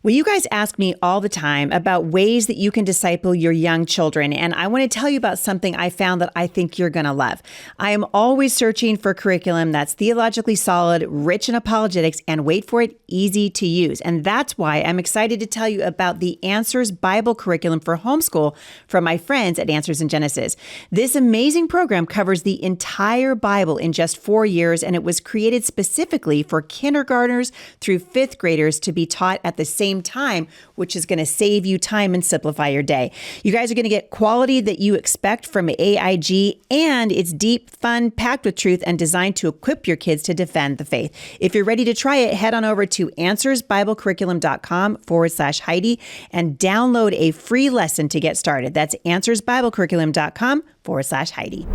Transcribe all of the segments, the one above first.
Well, you guys ask me all the time about ways that you can disciple your young children, and I want to tell you about something I found that I think you're going to love. I am always searching for curriculum that's theologically solid, rich in apologetics, and wait for it, easy to use. And that's why I'm excited to tell you about the Answers Bible curriculum for homeschool from my friends at Answers in Genesis. This amazing program covers the entire Bible in just 4 years, and it was created specifically for kindergartners through fifth graders to be taught at the same time, which is going to save you time and simplify your day. You guys are going to get quality that you expect from AIG, and it's deep, fun, packed with truth, and designed to equip your kids to defend the faith. If you're ready to try it, head on over to answersbiblecurriculum.com/Heidi and download a free lesson to get started. That's answersbiblecurriculum.com/Heidi.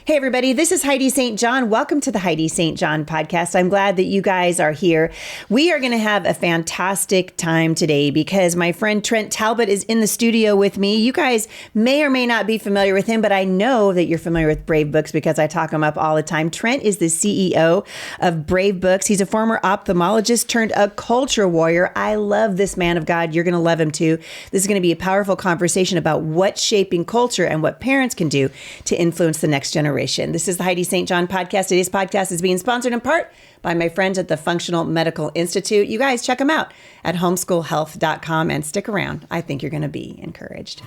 Hey, everybody, this is Heidi St. John. Welcome to the Heidi St. John podcast. I'm glad that you guys are here. We are going to have a fantastic time today because my friend Trent Talbot is in the studio with me. You guys may or may not be familiar with him, but I know that you're familiar with Brave Books because I talk him up all the time. Trent is the CEO of Brave Books. He's a former ophthalmologist turned a culture warrior. I love this man of God. You're going to love him too. This is going to be a powerful conversation about what's shaping culture and what parents can do to influence the next generation. This is the Heidi St. John podcast. Today's podcast is being sponsored in part by my friends at the Functional Medical Institute. You guys check them out at homeschoolhealth.com and stick around. I think you're going to be encouraged.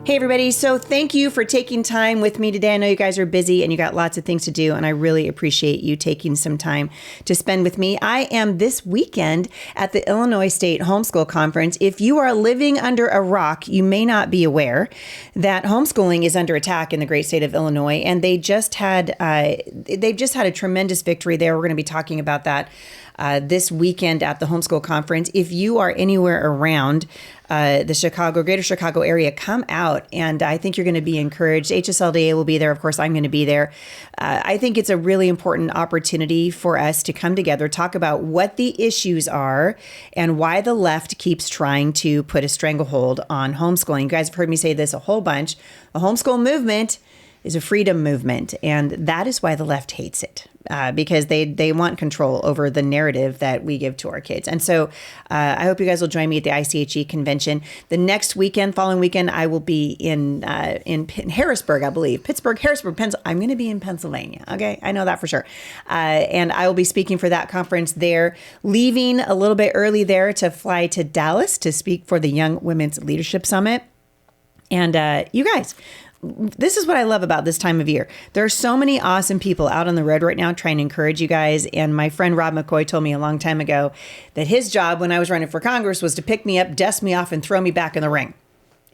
Hey, everybody. So thank you for taking time with me today. I know you guys are busy and you got lots of things to do, and I really appreciate you taking some time to spend with me. I am this weekend at the Illinois State Homeschool Conference. If you are living under a rock, you may not be aware that homeschooling is under attack in the great state of Illinois, and they've just had a tremendous victory there. We're going to be talking about that this weekend at the Homeschool Conference. If you are anywhere around the greater Chicago area, come out, and I think you're going to be encouraged. HSLDA will be there. Of course, I'm going to be there. I think it's a really important opportunity for us to come together, talk about what the issues are and why the left keeps trying to put a stranglehold on homeschooling. You guys have heard me say this a whole bunch. The homeschool movement is a freedom movement, and that is why the left hates it, because they want control over the narrative that we give to our kids. And so I hope you guys will join me at the ICHE convention. The next weekend, following weekend, I will be in Harrisburg, I believe. Harrisburg, Pennsylvania. I'm going to be in Pennsylvania. Okay, I know that for sure. And I will be speaking for that conference there, leaving a little bit early there to fly to Dallas to speak for the Young Women's Leadership Summit. And you guys, this is what I love about this time of year. There are so many awesome people out on the road right now trying to encourage you guys. And my friend Rob McCoy told me a long time ago that his job when I was running for Congress was to pick me up, dust me off, and throw me back in the ring.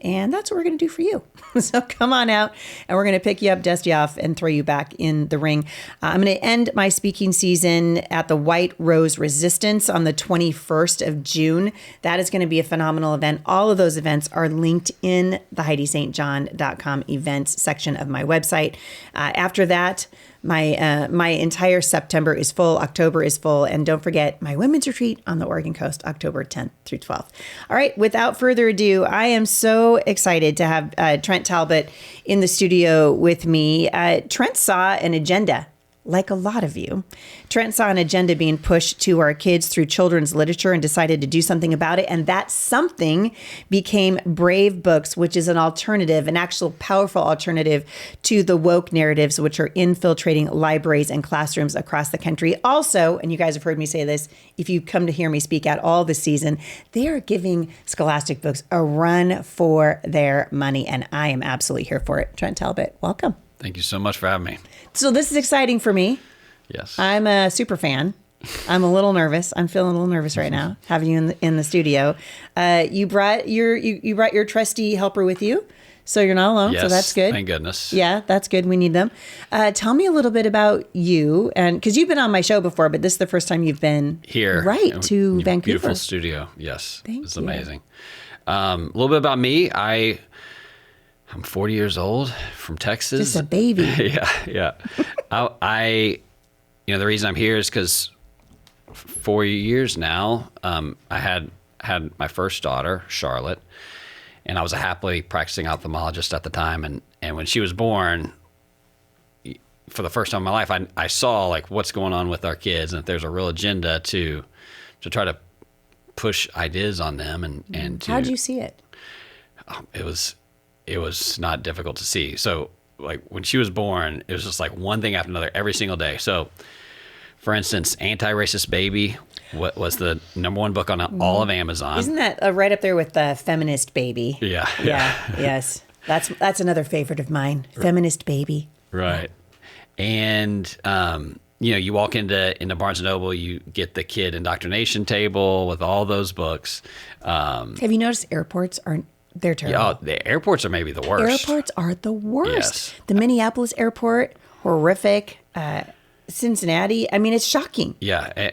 And that's what we're going to do for you. So come on out, and we're going to pick you up, dust you off, and throw you back in the ring. I'm going to end my speaking season at the White Rose Resistance on the 21st of June. That is going to be a phenomenal event. All of those events are linked in the HeidiSt.John.com events section of my website. After that, my entire September is full. October is full. And don't forget my women's retreat on the Oregon coast, October 10th through 12th. All right. Without further ado, I am so excited to have Trent Talbot in the studio with me. Trent saw an agenda. Like a lot of you, Trent saw an agenda being pushed to our kids through children's literature and decided to do something about it. And that something became Brave Books, which is an alternative, an actual powerful alternative to the woke narratives, which are infiltrating libraries and classrooms across the country. Also, and you guys have heard me say this, if you come to hear me speak at all this season, they are giving Scholastic Books a run for their money. And I am absolutely here for it. Trent Talbot, welcome. Thank you so much for having me. So this is exciting for me. Yes. I'm a super fan. I'm a little nervous. I'm feeling a little nervous right now having you in the studio. You brought your trusty helper with you, so you're not alone. Yes, so that's good. Thank goodness. Yeah, that's good. We need them. Tell me a little bit about you, and because you've been on my show before, but this is the first time you've been here, right to Vancouver. Beautiful studio. Yes, it's amazing. A little bit about me. I'm 40 years old from Texas. Just a baby. Yeah. The reason I'm here is because 4 years now, I had my first daughter, Charlotte, and I was a happily practicing ophthalmologist at the time. And when she was born, for the first time in my life, I saw like what's going on with our kids, and if there's a real agenda to try to push ideas on them, and to, how'd you see it? It was not difficult to see. So like when she was born, it was just like one thing after another every single day. So for instance, Anti-Racist Baby was the #1 book on all of Amazon. Isn't that right up there with the Feminist Baby? Yeah. Yes. That's another favorite of mine. Feminist Baby. Right. And, you walk into Barnes & Noble, you get the kid indoctrination table with all those books. Have you noticed airports they're terrible? Yeah, the airports are maybe the worst. Airports are the worst. Yes. The Minneapolis airport, horrific. Cincinnati, I mean, it's shocking. Yeah,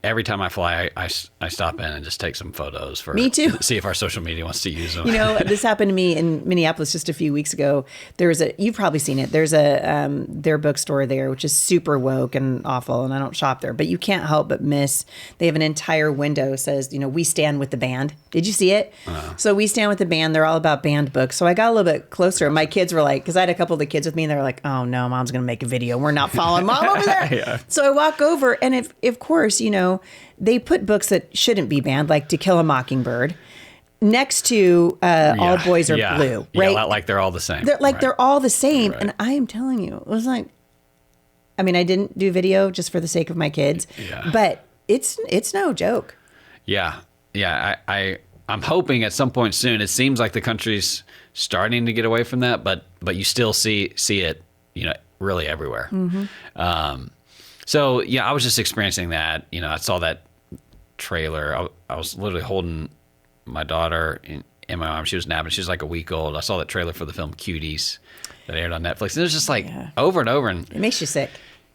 every time I fly, I stop in and just take some photos for Me too. See if our social media wants to use them. This happened to me in Minneapolis just a few weeks ago. You've probably seen it. There's their bookstore there, which is super woke and awful, and I don't shop there, but you can't help but miss. They have an entire window says, we stand with the band. Did you see it? So we stand with the band. They're all about band books. So I got a little bit closer. My kids were like, because I had a couple of the kids with me, and they were like, oh no, mom's going to make a video. We're not following mom over there. Yeah. So I walk over, and if of course, they put books that shouldn't be banned, like To Kill a Mockingbird, next to All Boys Are Blue, right? Yeah, like they're all the same. They're all the same. Right. And I am telling you, it was like, I mean, I didn't do video just for the sake of my kids, but it's no joke. Yeah. I'm hoping at some point soon. It seems like the country's starting to get away from that, but you still see it, really everywhere. Mm-hmm. So yeah, I was just experiencing that. I saw that trailer. I was literally holding my daughter in my arms. She was napping. She was like a week old. I saw that trailer for the film Cuties that aired on Netflix. And it was just like over and over. And it makes you sick.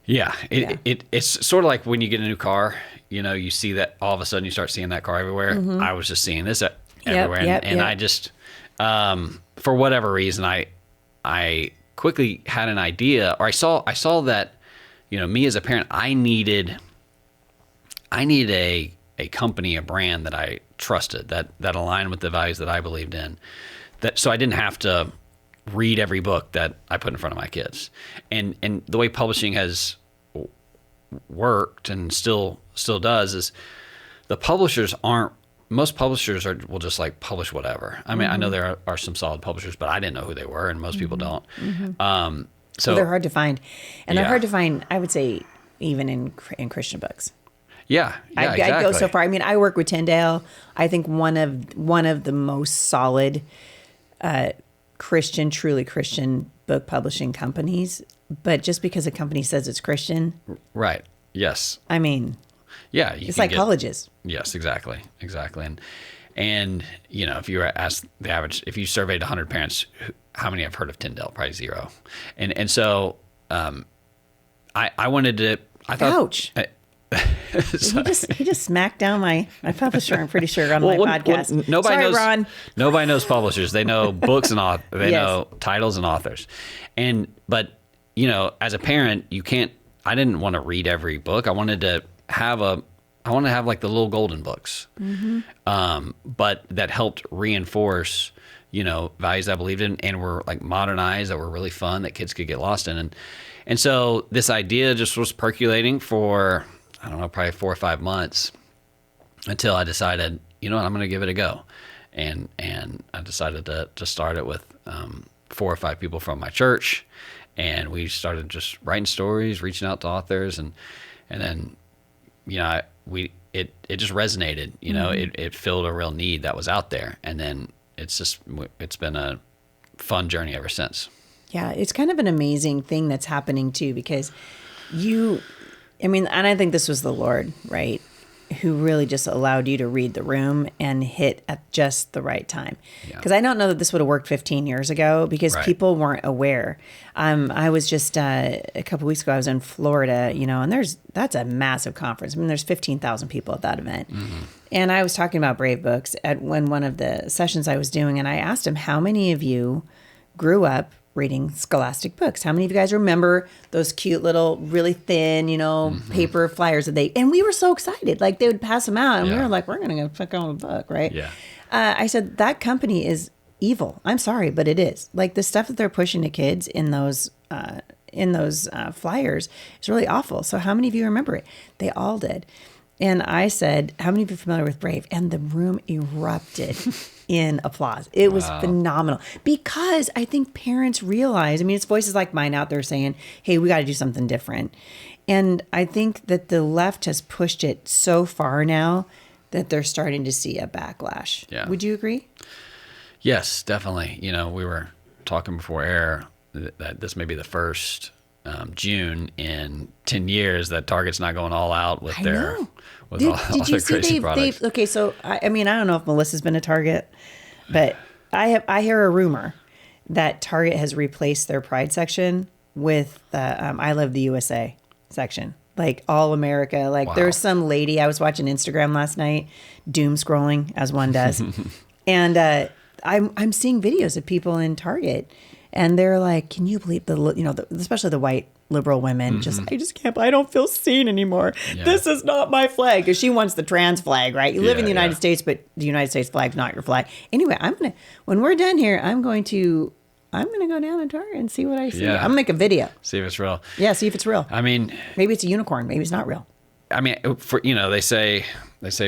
Yeah. It's sort of like when you get a new car, you see that all of a sudden you start seeing that car everywhere. Mm-hmm. I was just seeing this everywhere. And I just, for whatever reason, I quickly had an idea, or I saw that, me as a parent, I needed a company, a brand that I trusted, that aligned with the values that I believed in, so I didn't have to read every book that I put in front of my kids. And the way publishing has worked and still does is most publishers will just like publish whatever. I mean, I know there are some solid publishers, but I didn't know who they were, and most people don't. Mm-hmm. So they're hard to find, and they're hard to find, I would say, even in Christian books. Yeah, exactly. I'd go so far. I mean, I work with Tyndale. I think one of the most solid truly Christian book publishing companies. But just because a company says it's Christian, right? Yes. I mean, yeah, it's like colleges. Yes, exactly, and if you were asked the average, if you surveyed 100 parents, how many have heard of Tyndale? Probably 0. And so I wanted to. I thought. Ouch. He just smacked down my publisher. I'm pretty sure on my podcast. Nobody knows. Ron. Nobody knows publishers. They know books and they know titles and authors. But as a parent, you can't. I didn't want to read every book. I wanted to have like the little golden books, but that helped reinforce, values I believed in, and were like modernized, that were really fun, that kids could get lost in. And so this idea just was percolating for, I don't know, probably 4 or 5 months until I decided, I'm going to give it a go. And I decided to start it with 4 or 5 people from my church. And we started just writing stories, reaching out to authors, and then, it just resonated, it filled a real need that was out there. And then it's been a fun journey ever since. Yeah, it's kind of an amazing thing that's happening too, because and I think this was the Lord, right, who really just allowed you to read the room and hit at just the right time. Because I don't know that this would have worked 15 years ago, because people weren't aware. I was just a couple weeks ago, I was in Florida, and that's a massive conference. I mean, there's 15,000 people at that event. Mm-hmm. And I was talking about Brave Books at one of the sessions I was doing, and I asked him, how many of you grew up reading scholastic books? How many of you guys remember those cute little, really thin, paper flyers and we were so excited. Like, they would pass them out, and we were like, we're going to go pick on a book, right? Yeah. I said, that company is evil. I'm sorry, but it is. Like, the stuff that they're pushing to kids in those flyers. It's really awful. So how many of you remember it? They all did. And I said, how many of you are familiar with Brave? And the room erupted in applause. It was phenomenal because I think parents realize, I mean, it's voices like mine out there saying, hey, we got to do something different. And I think that the left has pushed it so far now that they're starting to see a backlash. Yeah. Would you agree? Yes, definitely. You know, we were talking before air that this may be the first June in 10 years that Target's not going all out with all their crazy products. Okay, so I mean, I don't know if Melissa's been to Target, but I hear a rumor that Target has replaced their Pride section with the I Love the USA section. Like all America. Like there's some lady, I was watching Instagram last night, doom scrolling as one does. And I'm seeing videos of people in Target and they're like, can you believe especially the white liberal women, I just can't, I don't feel seen anymore. Yeah. This is not my flag. Because she wants the trans flag, right? You live in the United States, but the United States flag's not your flag. Anyway, when we're done here, I'm going to go down to Target and see what I see. Yeah. I'm going to make a video. See if it's real. Yeah, see if it's real. I mean, maybe it's a unicorn. Maybe it's not real. I mean, they say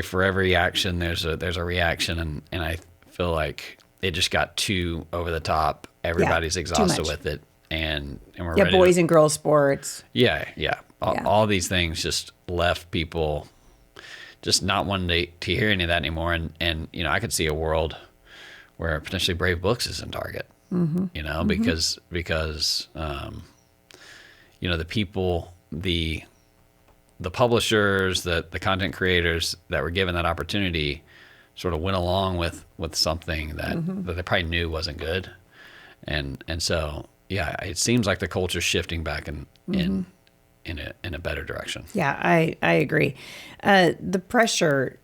for every action there's a reaction, and I feel like it just got too over the top. Everybody's exhausted with it, and we're ready boys and girls sports. All these things just left people just not wanting to hear any of that anymore. And I could see a world where potentially Brave Books is in Target. Because the people, the publishers, the content creators that were given that opportunity sort of went along with something that they probably knew wasn't good. And so, it seems like the culture's shifting back in a better direction. Yeah, I agree. The pressure,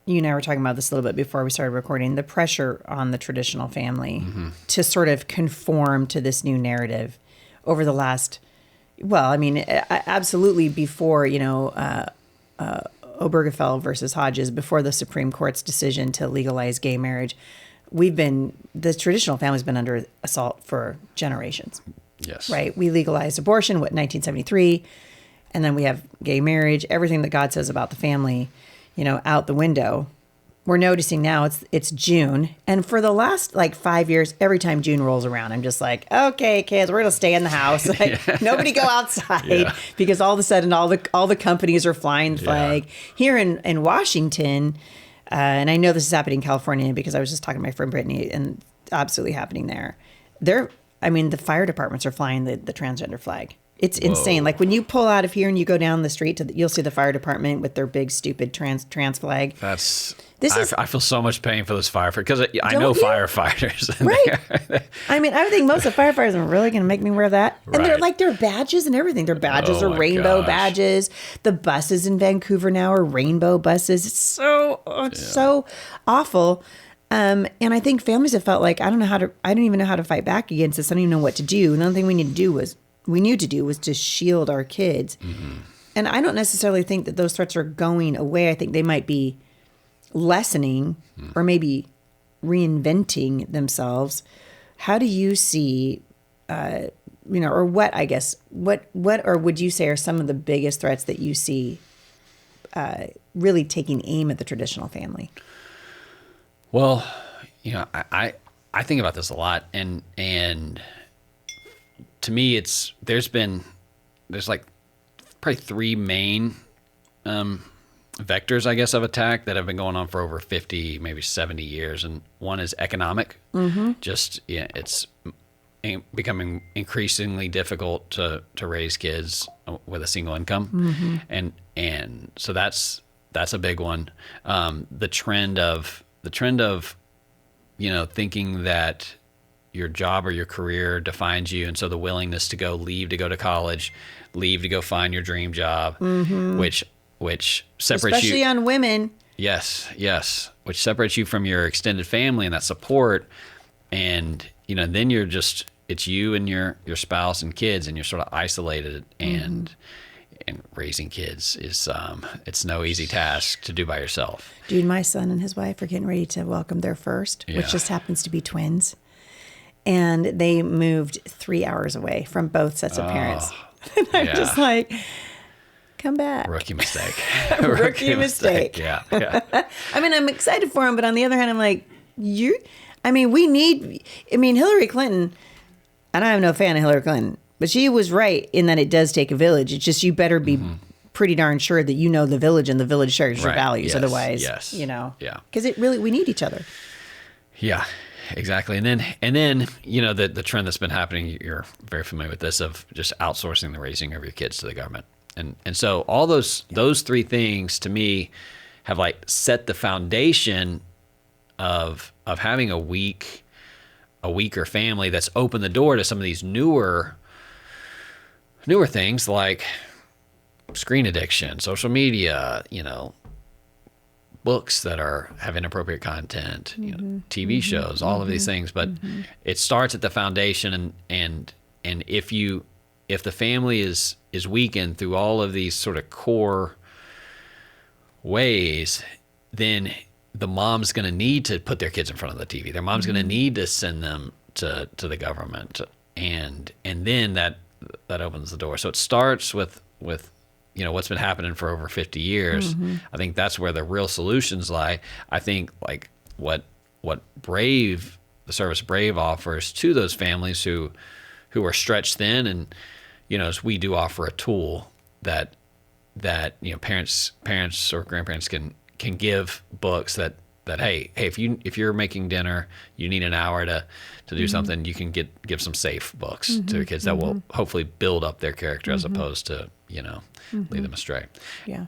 you and I were talking about this a little bit before we started recording, the pressure on the traditional family to sort of conform to this new narrative over the last, absolutely before, Obergefell versus Hodges, before the Supreme Court's decision to legalize gay marriage, the traditional family's been under assault for generations. Yes. Right? We legalized abortion, 1973, and then we have gay marriage, everything that God says about the family, out the window. We're noticing now it's June. And for the last 5 years, every time June rolls around, I'm just like, okay, kids, we're going to stay in the house. Nobody go outside because all of a sudden all the companies are flying the flag. Here in Washington, and I know this is happening in California because I was just talking to my friend Brittany, and absolutely happening there. The fire departments are flying the transgender flag. It's insane. Like when you pull out of here and you go down the street you'll see the fire department with their big stupid trans flag. I feel so much pain for those firefighters because I know firefighters. Right. I think most of the firefighters are really going to make me wear that. And they're their badges and everything. Their badges are rainbow badges. The buses in Vancouver now are rainbow buses. It's so awful. And I think families have felt like I don't even know how to fight back against this. I don't even know what to do. Another thing we knew to do was to shield our kids. And I don't necessarily think that those threats are going away. I think they might be lessening or maybe reinventing themselves. How do you see, or what, I guess, what or would you say are some of the biggest threats that you see really taking aim at the traditional family? Well, I think about this a lot, and to me, there's probably three main vectors, I guess, of attack that have been going on for over 50, maybe 70 years. And one is economic. It's becoming increasingly difficult to raise kids with a single income. And so that's a big one. The trend of thinking that your job or your career defines you, and so the willingness to leave to go to college, leave to go find your dream job, which separates especially you, on women. Yes, which separates you from your extended family and that support, and then it's you and your spouse and kids, and you're sort of isolated, and raising kids is it's no easy task to do by yourself. Dude, my son and his wife are getting ready to welcome their first, which just happens to be twins. and they moved 3 hours away from both sets of parents. And I'm just like, come back. Rookie mistake. Rookie mistake. Yeah. I mean, I'm excited for him, but on the other hand, I'm like, Hillary Clinton, and I'm no fan of Hillary Clinton, but she was right in that it does take a village. It's just you better be pretty darn sure that you know the village and the village shares your values. Otherwise, because we need each other. Yeah, exactly. And then the trend that's been happening, you're very familiar with this, of just outsourcing the raising of your kids to the government. And so all those three things to me have like set the foundation of having a weaker family that's opened the door to some of these newer things like screen addiction, social media, books that have inappropriate content, TV shows, all of these things. But it starts at the foundation, and if the family is weakened through all of these sort of core ways, then the mom's going to need to put their kids in front of the TV. Their mom's going to need to send them to the government, and then that opens the door. So it starts with what's been happening for over 50 years. I think that's where the real solutions lie. I think like what the service Brave offers to those families who are stretched thin, and as we do offer a tool that parents or grandparents can give books that hey, if you're making dinner, you need an hour to do something, you can give some safe books to your kids that will hopefully build up their character as opposed to lead them astray. Yeah,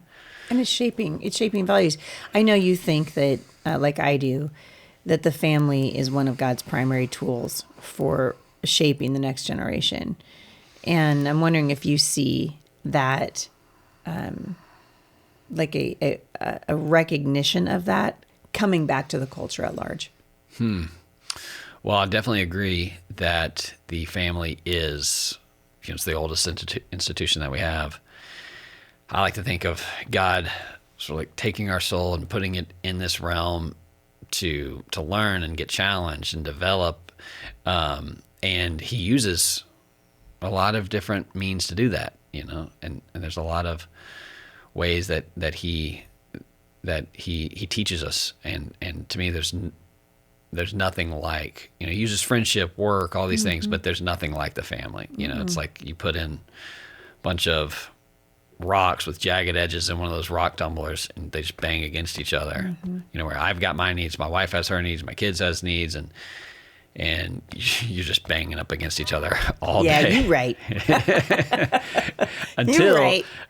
and it's shaping values. I know you think that, like I do, that the family is one of God's primary tools for shaping the next generation, and I'm wondering if you see that. Like a recognition of that coming back to the culture at large. Well, I definitely agree that the family is, it's the oldest institution that we have. I like to think of God sort of like taking our soul and putting it in this realm to learn and get challenged and develop. And he uses a lot of different means to do that, and there's a lot of ways that he teaches us, and to me there's nothing like, he uses friendship, work, all these things, but there's nothing like the family. It's like you put in a bunch of rocks with jagged edges in one of those rock tumblers, and they just bang against each other. Where I've got my needs, my wife has her needs, my kids has needs, and you're just banging up against each other all day. Yeah, you're right.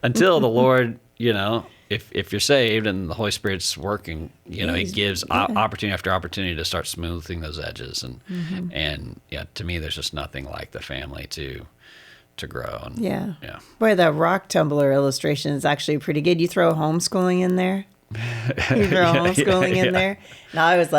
Until the Lord, if you're saved and the Holy Spirit's working, he gives opportunity after opportunity to start smoothing those edges. And to me, there's just nothing like the family to grow. And, yeah. Boy, the rock tumbler illustration is actually pretty good. You throw homeschooling in there. You throw homeschooling in there. No, I always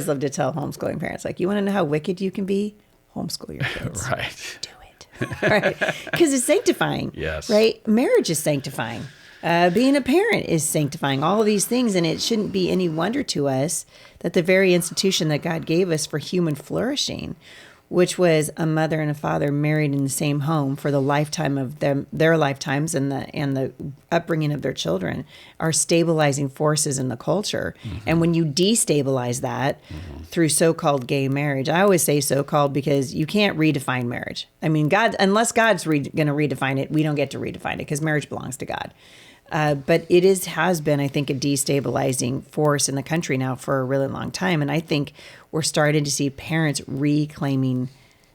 love to tell homeschooling parents, like, you want to know how wicked you can be? Homeschool your kids. Right. Do it. Right. Because it's sanctifying. Yes. Right? Marriage is sanctifying. Being a parent is sanctifying. All of these things. And it shouldn't be any wonder to us that the very institution that God gave us for human flourishing, which was a mother and a father married in the same home for the lifetime of their lifetimes and the upbringing of their children, are stabilizing forces in the culture. And when you destabilize that through so-called gay marriage, I always say so-called because you can't redefine marriage. I mean, unless God's going to redefine it, we don't get to redefine it because marriage belongs to God. But it has been, I think, a destabilizing force in the country now for a really long time. And I think we're starting to see parents reclaiming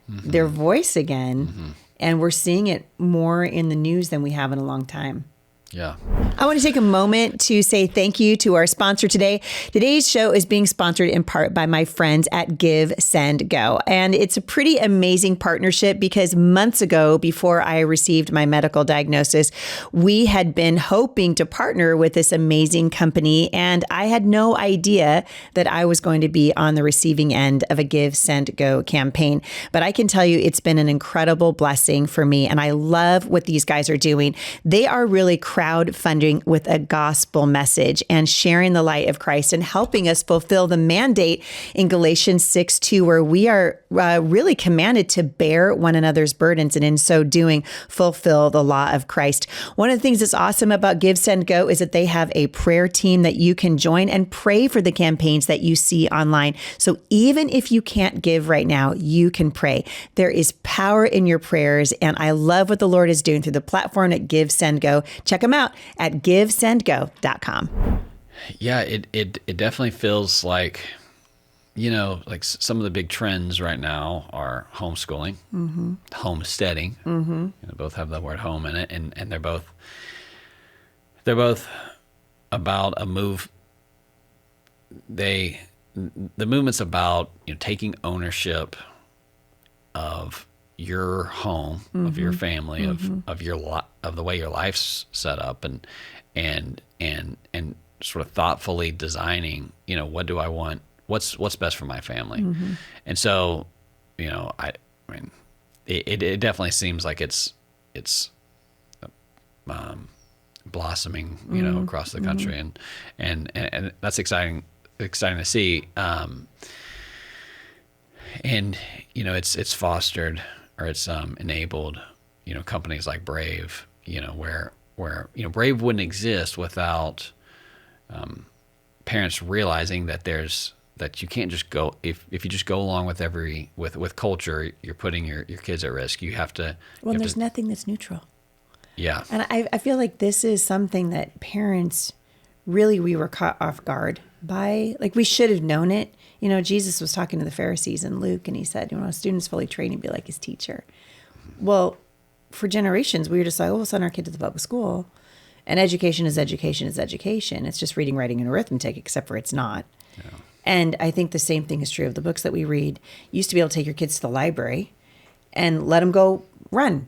their voice again. And we're seeing it more in the news than we have in a long time. Yeah. I want to take a moment to say thank you to our sponsor today. Today's show is being sponsored in part by my friends at Give, Send, Go. And it's a pretty amazing partnership because months ago, before I received my medical diagnosis, we had been hoping to partner with this amazing company. And I had no idea that I was going to be on the receiving end of a Give, Send, Go campaign. But I can tell you it's been an incredible blessing for me. And I love what these guys are doing. They are really crafting crowdfunding with a gospel message and sharing the light of Christ and helping us fulfill the mandate in Galatians 6:2, where we are really commanded to bear one another's burdens, and in so doing, fulfill the law of Christ. One of the things that's awesome about Give, Send, Go is that they have a prayer team that you can join and pray for the campaigns that you see online. So even if you can't give right now, you can pray. There is power in your prayers, and I love what the Lord is doing through the platform at Give, Send, Go. Check them out at givesendgo.com. Yeah, it definitely feels like, like some of the big trends right now are homeschooling, homesteading. Both have the word home in it, and they're both about a move. The movement's about taking ownership of your home, of your family, of the way your life's set up, and sort of thoughtfully designing, what do I want? What's best for my family? And so, I mean, it definitely seems like it's blossoming, across the country, and that's exciting to see. And it's fostered, or it's enabled, companies like Brave, where Brave wouldn't exist without parents realizing that you can't just go, if you just go along with culture, you're putting your kids at risk. You have to. Well, there's nothing that's neutral. Yeah. And I feel like this is something that parents really, we were caught off guard by. Like, we should have known it. Jesus was talking to the Pharisees in Luke, and he said, a student's fully trained to be like his teacher. Well, for generations, we were just like, we'll send our kid to the public school. And education is education is education. It's just reading, writing, and arithmetic, except for it's not. Yeah. And I think the same thing is true of the books that we read. You used to be able to take your kids to the library and let them go run.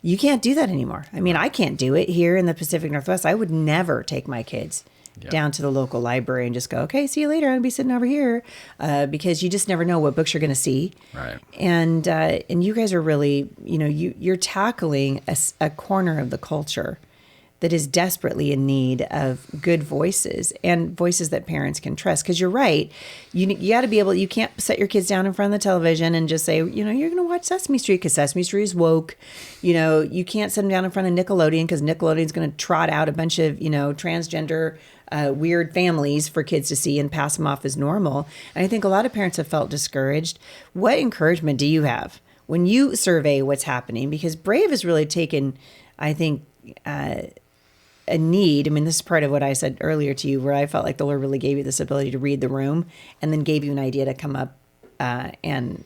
You can't do that anymore. I mean, I can't do it here in the Pacific Northwest. I would never take my kids down to the local library and just go, okay, see you later. I'm going to be sitting over here, because you just never know what books you're going to see. Right. And you guys are really, you're tackling a corner of the culture that is desperately in need of good voices and voices that parents can trust. Because you're right. You got to be able, you can't set your kids down in front of the television and just say, you're going to watch Sesame Street because Sesame Street is woke. You can't set them down in front of Nickelodeon because Nickelodeon's going to trot out a bunch of, transgender weird families for kids to see and pass them off as normal. And I think a lot of parents have felt discouraged. What encouragement do you have when you survey what's happening? Because Brave has really taken, I think, a need. I mean, this is part of what I said earlier to you, where I felt like the Lord really gave you this ability to read the room and then gave you an idea to come up and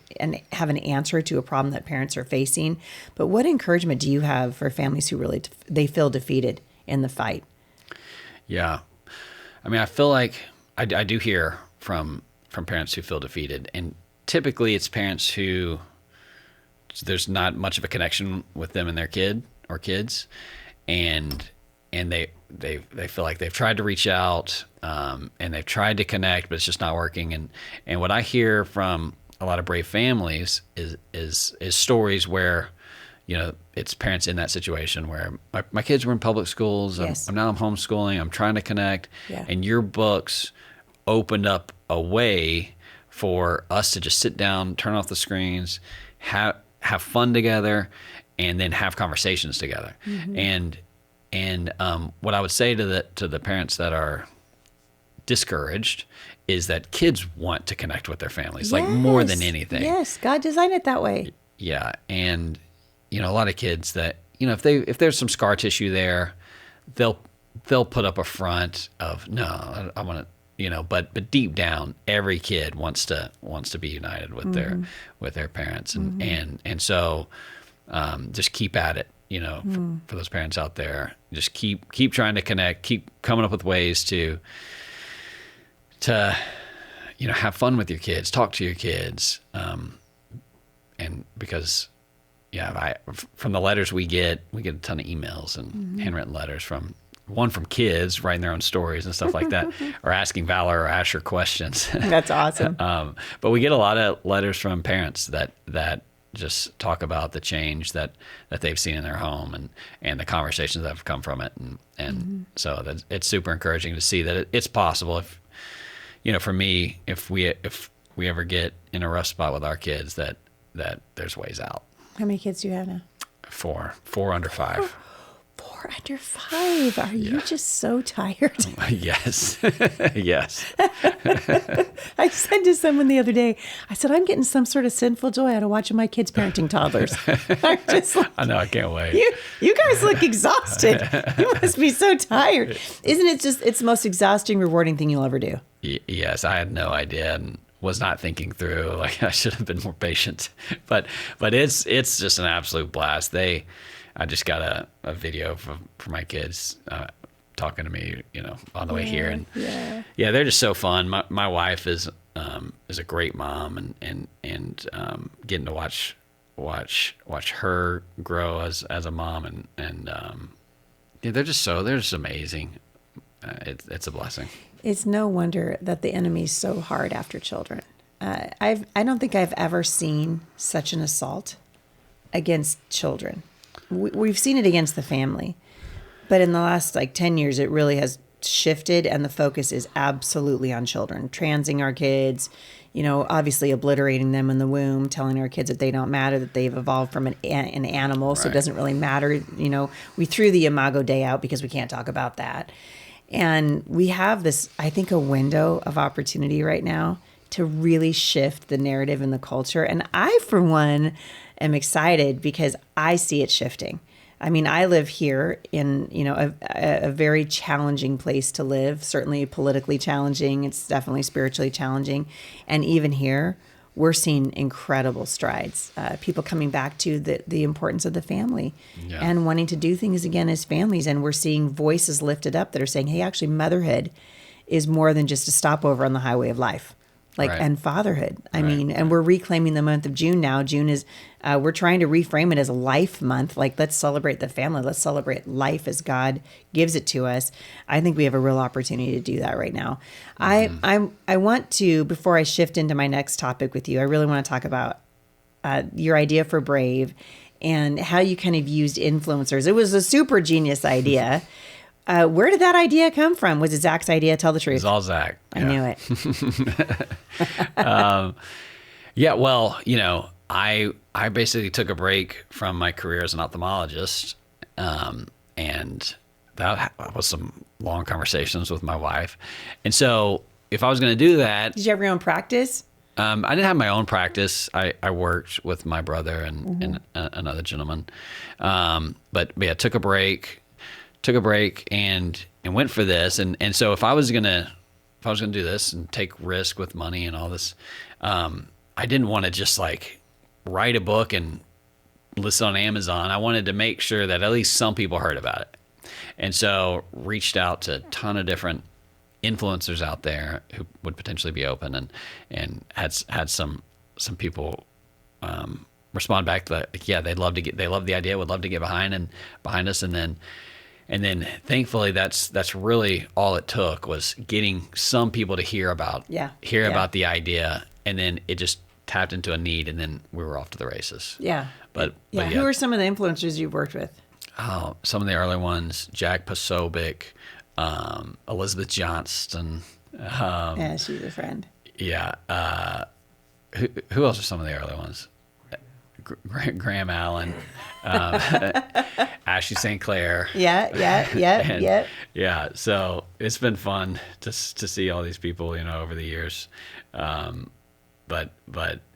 have an answer to a problem that parents are facing. But what encouragement do you have for families who really, they feel defeated in the fight? Yeah. I mean, I feel like I do hear from parents who feel defeated, and typically it's parents who there's not much of a connection with them and their kid or kids, and they feel like they've tried to reach out, and they've tried to connect, but it's just not working. And what I hear from a lot of Brave families is stories where, it's parents in that situation where my kids were in public schools. Yes. I'm homeschooling. I'm trying to connect. Yeah. And your books opened up a way for us to just sit down, turn off the screens, have fun together, and then have conversations together. Mm-hmm. And what I would say to the parents that are discouraged is that kids want to connect with their families, like more than anything. Yes, God designed it that way. Yeah, and a lot of kids that if there's some scar tissue there, they'll put up a front of no, I want to, but deep down, every kid wants to be united with their parents, and so just keep at it. For those parents out there, just keep trying to connect, keep coming up with ways to have fun with your kids, talk to your kids, and because from the letters we get a ton of emails and handwritten letters from kids writing their own stories and stuff like that, or asking Valor or Asher questions. That's awesome. But we get a lot of letters from parents that just talk about the change that they've seen in their home and the conversations that have come from it. And so it's super encouraging to see that it's possible. If, for me, if we ever get in a rough spot with our kids, that there's ways out. How many kids do you have now? 4 under 5. 4 under 5. Are you just so tired? Yes. Yes. I said to someone the other day, I said, I'm getting some sort of sinful joy out of watching my kids parenting toddlers. I'm just like, I know, I can't wait. You guys look exhausted. You must be so tired. Isn't it just, it's the most exhausting, rewarding thing you'll ever do? Yes, I had no idea and was not thinking through. Like, I should have been more patient. But it's just an absolute blast. I just got a video for my kids talking to me, on the way here, and they're just so fun. My wife is a great mom, and getting to watch her grow as a mom, and they're just amazing. It's a blessing. It's no wonder that the enemy's so hard after children. I don't think I've ever seen such an assault against children. We've seen it against the family, but in the last 10 years, it really has shifted, and the focus is absolutely on children. Transing our kids, obviously obliterating them in the womb, telling our kids that they don't matter, that they've evolved from an animal, so it doesn't really matter. We threw the Imago Dei out because we can't talk about that. And we have this, I think, a window of opportunity right now to really shift the narrative in the culture. And I, for one, am excited because I see it shifting. I mean, I live here in, a very challenging place to live, certainly politically challenging. It's definitely spiritually challenging. And even here, we're seeing incredible strides. People coming back to the importance of the family and wanting to do things again as families. And we're seeing voices lifted up that are saying, hey, actually, motherhood is more than just a stopover on the highway of life. And fatherhood. I mean, and we're reclaiming the month of June now. June is, we're trying to reframe it as a life month. Let's celebrate the family. Let's celebrate life as God gives it to us. I think we have a real opportunity to do that right now. I want to, before I shift into my next topic with you, I really want to talk about your idea for Brave and how you kind of used influencers. It was a super genius idea. Where did that idea come from? Was it Zach's idea? Tell the truth. It's all Zach. I knew it. Well, I basically took a break from my career as an ophthalmologist, and that was some long conversations with my wife. And so if I was going to do that... Did you have your own practice? I didn't have my own practice. I worked with my brother and another gentleman. But took a break and went for this. And so if I was gonna do this and take risk with money and all this, I didn't want to just write a book and list it on Amazon. I wanted to make sure that at least some people heard about it. And so reached out to a ton of different influencers out there who would potentially be open, and had some people respond back that they love the idea, would love to get behind us, and then thankfully that's really all it took, was getting some people to hear about the idea, and then it just tapped into a need, and then we were off to the races. But who are some of the influencers you've worked with? Oh, some of the early ones: Jack Posobiec, Elizabeth Johnston. She's a friend. Who else are some of the early ones? Graham Allen, Ashley St. Clair. Yeah. So it's been fun to see all these people, over the years. But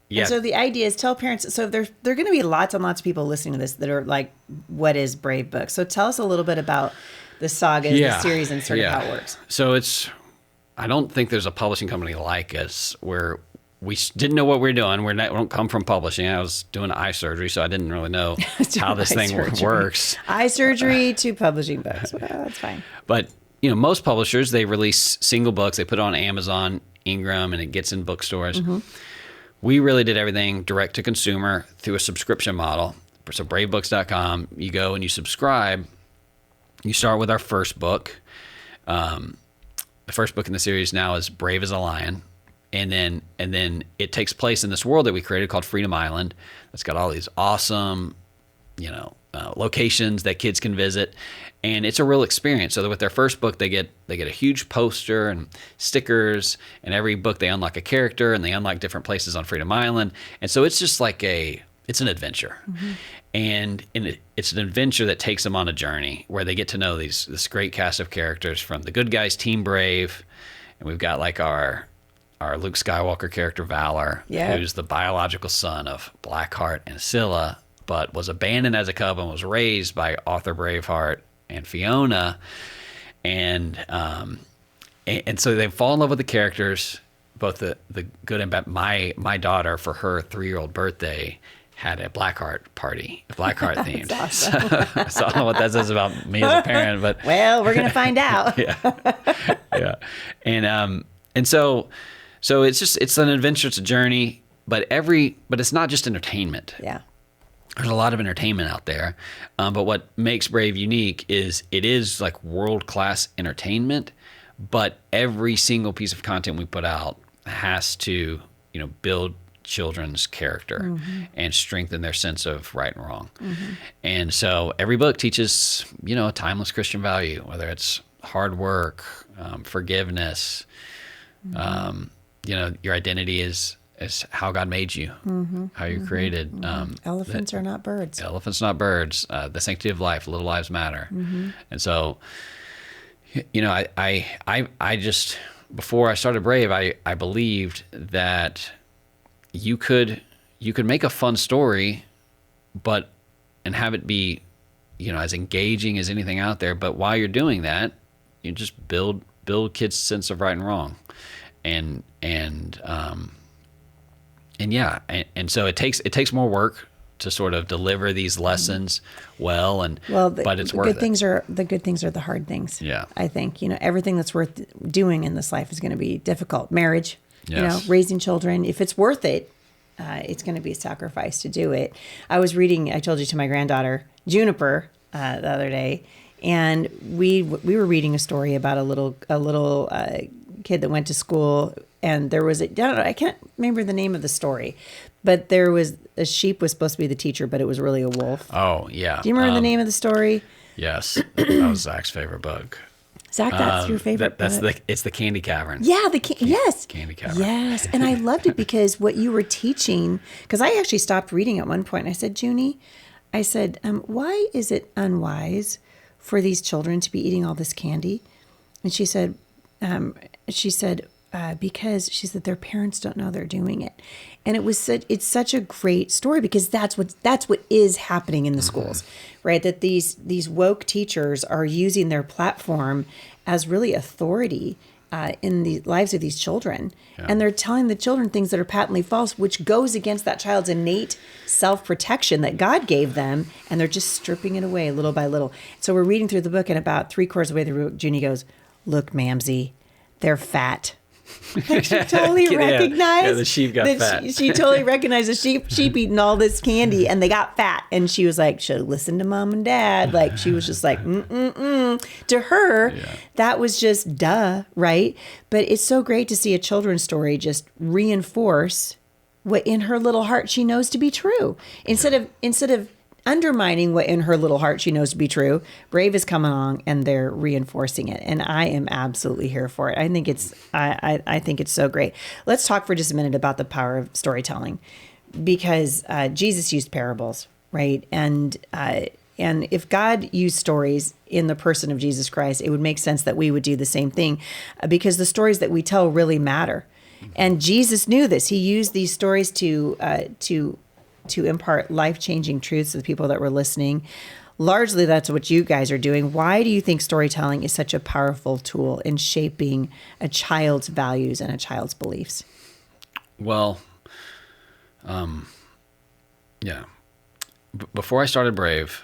yeah. And so the idea is, tell parents. So there are going to be lots and lots of people listening to this that are like, "What is Brave Book?" So tell us a little bit about the saga, the series, and sort of how it works. So I don't think there's a publishing company like us where we didn't know what we were doing. We don't come from publishing. I was doing eye surgery, so I didn't really know how this thing works. Eye surgery to publishing books. Well, that's fine. But, most publishers, they release single books. They put it on Amazon, Ingram, and it gets in bookstores. Mm-hmm. We really did everything direct to consumer through a subscription model. So bravebooks.com, you go and you subscribe. You start with our first book. The first book in the series now is Brave as a Lion. and then it takes place in this world that we created called Freedom Island. It's got all these awesome, locations that kids can visit, and it's a real experience. So that with their first book, they get a huge poster and stickers, and every book they unlock a character, and they unlock different places on Freedom Island, and so it's just like it's an adventure, and it's an adventure that takes them on a journey where they get to know this great cast of characters, from the good guys, Team Brave, and we've got like our Luke Skywalker character Valor, who's the biological son of Blackheart and Scylla, but was abandoned as a cub and was raised by Arthur Braveheart and Fiona, and so they fall in love with the characters, both the good and bad. My daughter, for her 3-year-old birthday, had a Blackheart party, Blackheart themed. That's awesome. So I don't know what that says about me as a parent, but well, we're gonna find out. yeah, and so it's an adventure, it's a journey, but it's not just entertainment. Yeah. There's a lot of entertainment out there, but what makes Brave unique is it is like world-class entertainment, but every single piece of content we put out has to, build children's character and strengthen their sense of right and wrong. And so every book teaches, a timeless Christian value, whether it's hard work, forgiveness, your identity is how God made you, how you're created. Elephants are not birds. Elephants, not birds. The sanctity of life, little lives matter. And so, I just, before I started Brave, I believed that you could make a fun story, and have it be, as engaging as anything out there. But while you're doing that, you just build kids' sense of right and wrong, and so it takes more work to sort of deliver these lessons but it's worth it. The good things are the hard things. Yeah. I think, everything that's worth doing in this life is going to be difficult. Marriage, yes. Raising children, if it's worth it, it's going to be a sacrifice to do it. I was reading, I told you, to my granddaughter, Juniper, the other day, and we were reading a story about a little kid that went to school, and there was I can't remember the name of the story, but there was a sheep was supposed to be the teacher, but it was really a wolf. Oh, yeah. Do you remember the name of the story? Yes. That was Zach's favorite book. Zach, that's your favorite book? It's the Candy Cavern. Yeah, yes. Candy Cavern. Yes, and I loved it because what you were teaching, because I actually stopped reading at one point, and I said, Junie, why is it unwise for these children to be eating all this candy? And she said, because she said their parents don't know they're doing it. And it's such a great story, because that's what is happening in the schools, right? That these woke teachers are using their platform as really authority in the lives of these children. Yeah. And they're telling the children things that are patently false, which goes against that child's innate self-protection that God gave them. And they're just stripping it away little by little. So we're reading through the book, and about 3/4 of the way through, Junie goes, "Look, Mamsie, they're fat." Like, she totally recognized the sheep got fat. She totally recognized the sheep eating all this candy, and they got fat. And she was like, should have listened to mom and dad. Like, she was just like, To her, that was just duh, right? But it's so great to see a children's story just reinforce what in her little heart she knows to be true. Instead of undermining what in her little heart she knows to be true, Brave is coming along and they're reinforcing it. And I am absolutely here for it. I think it's so great. Let's talk for just a minute about the power of storytelling, because Jesus used parables, right? And if God used stories in the person of Jesus Christ, it would make sense that we would do the same thing, because the stories that we tell really matter. And Jesus knew this. He used these stories to impart life-changing truths to the people that were listening. Largely, that's what you guys are doing. Why do you think storytelling is such a powerful tool in shaping a child's values and a child's beliefs? Well, before I started Brave,